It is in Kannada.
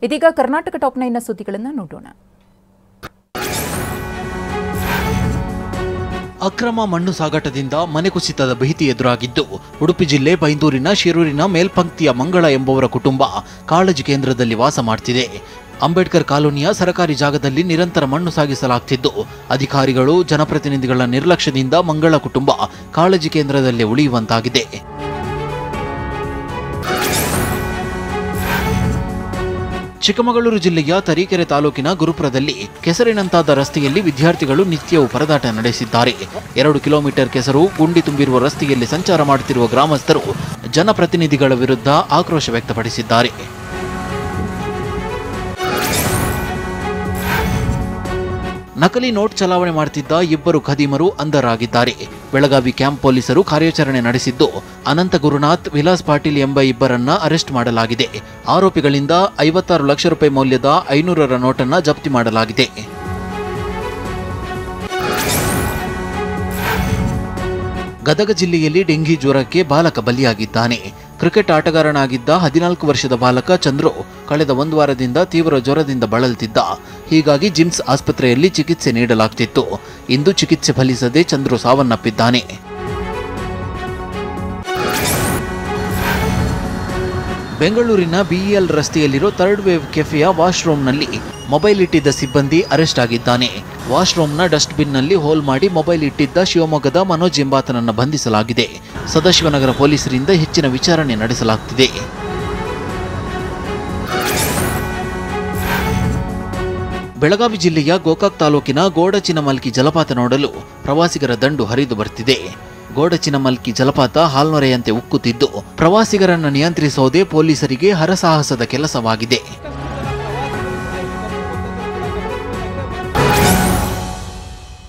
ಇದೀಗ ಕರ್ನಾಟಕ ಟಾಪ್ 9 ಸುದ್ದಿಗಳನ್ನು ನೋಡೋಣ. ಅಕ್ರಮ ಮಣ್ಣು ಸಾಗಾಟದಿಂದ ಮನೆ ಕುಸಿತದ ಭೀತಿ ಎದುರಾಗಿದ್ದು, ಉಡುಪಿ ಜಿಲ್ಲೆ ಬೈಂದೂರಿನ ಶಿರೂರಿನ ಮೇಲ್ಪಂಕ್ತಿಯ ಮಂಗಳ ಎಂಬುವರ ಕುಟುಂಬ ಕಾಳಜಿ ಕೇಂದ್ರದಲ್ಲಿ ವಾಸ ಮಾಡ್ತಿದೆ. ಅಂಬೇಡ್ಕರ್ ಕಾಲೋನಿಯ ಸರಕಾರಿ ಜಾಗದಲ್ಲಿ ನಿರಂತರ ಮಣ್ಣು ಸಾಗಿಸಲಾಗುತ್ತಿದ್ದು, ಅಧಿಕಾರಿಗಳು ಜನಪ್ರತಿನಿಧಿಗಳ ನಿರ್ಲಕ್ಷ್ಯದಿಂದ ಮಂಗಳ ಕುಟುಂಬ ಕಾಳಜಿ ಕೇಂದ್ರದಲ್ಲಿ ಉಳಿಯುವಂತಾಗಿದೆ. ಚಿಕ್ಕಮಗಳೂರು ಜಿಲ್ಲೆಯ ತರೀಕೆರೆ ತಾಲೂಕಿನ ಗುರುಪುರದಲ್ಲಿ ಕೆಸರಿನಂತಾದ ರಸ್ತೆಯಲ್ಲಿ ವಿದ್ಯಾರ್ಥಿಗಳು ನಿತ್ಯವೂ ಪರದಾಟ ನಡೆಸಿದ್ದಾರೆ. 2 ಕಿಲೋಮೀಟರ್ ಕೆಸರು ಗುಂಡಿ ತುಂಬಿರುವ ರಸ್ತೆಯಲ್ಲಿ ಸಂಚಾರ ಮಾಡುತ್ತಿರುವ ಗ್ರಾಮಸ್ಥರು ಜನಪ್ರತಿನಿಧಿಗಳ ವಿರುದ್ಧ ಆಕ್ರೋಶ ವ್ಯಕ್ತಪಡಿಸಿದ್ದಾರೆ. ನಕಲಿ ನೋಟ್ ಚಲಾವಣೆ ಮಾಡುತ್ತಿದ್ದ ಇಬ್ಬರು ಖದೀಮರು ಅಂಧರಾಗಿದ್ದಾರೆ. ಬೆಳಗಾವಿ ಕ್ಯಾಂಪ್ ಪೊಲೀಸರು ಕಾರ್ಯಾಚರಣೆ ನಡೆಸಿದ್ದು, ಅನಂತ ಗುರುನಾಥ್, ವಿಲಾಸ್ ಪಾಟೀಲ್ ಎಂಬ ಇಬ್ಬರನ್ನ ಅರೆಸ್ಟ್ ಮಾಡಲಾಗಿದೆ. ಆರೋಪಿಗಳಿಂದ 56 ಲಕ್ಷ ರೂಪಾಯಿ ಮೌಲ್ಯದ 500ರ ನೋಟನ್ನು ಜಪ್ತಿ ಮಾಡಲಾಗಿದೆ. ಗದಗ ಜಿಲ್ಲೆಯಲ್ಲಿ ಡೆಂಗಿ ಜ್ವರಕ್ಕೆ ಬಾಲಕ ಬಲಿಯಾಗಿದ್ದಾನೆ. ಕ್ರಿಕೆಟ್ ಆಟಗಾರನಾಗಿದ್ದ 14 ವರ್ಷದ ಬಾಲಕ ಚಂದ್ರು ಕಳೆದ 1 ವಾರದಿಂದ ತೀವ್ರ ಜ್ವರದಿಂದ ಬಳಲುತ್ತಿದ್ದ. ಹೀಗಾಗಿ ಜಿಮ್ಸ್ ಆಸ್ಪತ್ರೆಯಲ್ಲಿ ಚಿಕಿತ್ಸೆ ನೀಡಲಾಗುತ್ತಿತ್ತು. ಇಂದು ಚಿಕಿತ್ಸೆ ಫಲಿಸದೆ ಚಂದ್ರು ಸಾವನ್ನಪ್ಪಿದ್ದಾನೆ. ಬೆಂಗಳೂರಿನ ಬಿಇಎಲ್ ರಸ್ತೆಯಲ್ಲಿರೋ ಥರ್ಡ್ ವೇವ್ ಕೆಫೆಯ ವಾಶ್ರೂಮ್ನಲ್ಲಿ ಮೊಬೈಲ್ ಇಟ್ಟಿದ್ದ ಸಿಬ್ಬಂದಿ ಅರೆಸ್ಟ್ ಆಗಿದ್ದಾನೆ. ವಾಶ್ರೂಮ್ನ ಡಸ್ಟ್ಬಿನ್ನಲ್ಲಿ ಹೋಲ್ ಮಾಡಿ ಮೊಬೈಲ್ ಇಟ್ಟಿದ್ದ ಶಿವಮೊಗ್ಗದ ಮನೋಜ್ ಎಂಬಾತನನ್ನು ಬಂಧಿಸಲಾಗಿದೆ. ಸದಾಶಿವನಗರ ಪೊಲೀಸರಿಂದ ಹೆಚ್ಚಿನ ವಿಚಾರಣೆ ನಡೆಸಲಾಗುತ್ತಿದೆ. ಬೆಳಗಾವಿ ಜಿಲ್ಲೆಯ ಗೋಕಾಕ್ ತಾಲೂಕಿನ ಗೋಡಚಿನಮಲ್ಕಿ ಜಲಪಾತ ನೋಡಲು ಪ್ರವಾಸಿಗರ ದಂಡು ಹರಿದು ಬರ್ತಿದೆ. ಗೋಡಚಿನಮಲ್ಕಿ ಜಲಪಾತ ಹಾಲ್ನೊರೆಯಂತೆ ಉಕ್ಕುತ್ತಿದ್ದು, ಪ್ರವಾಸಿಗರನ್ನು ನಿಯಂತ್ರಿಸುವುದೇ ಪೊಲೀಸರಿಗೆ ಹರಸಾಹಸದ ಕೆಲಸವಾಗಿದೆ.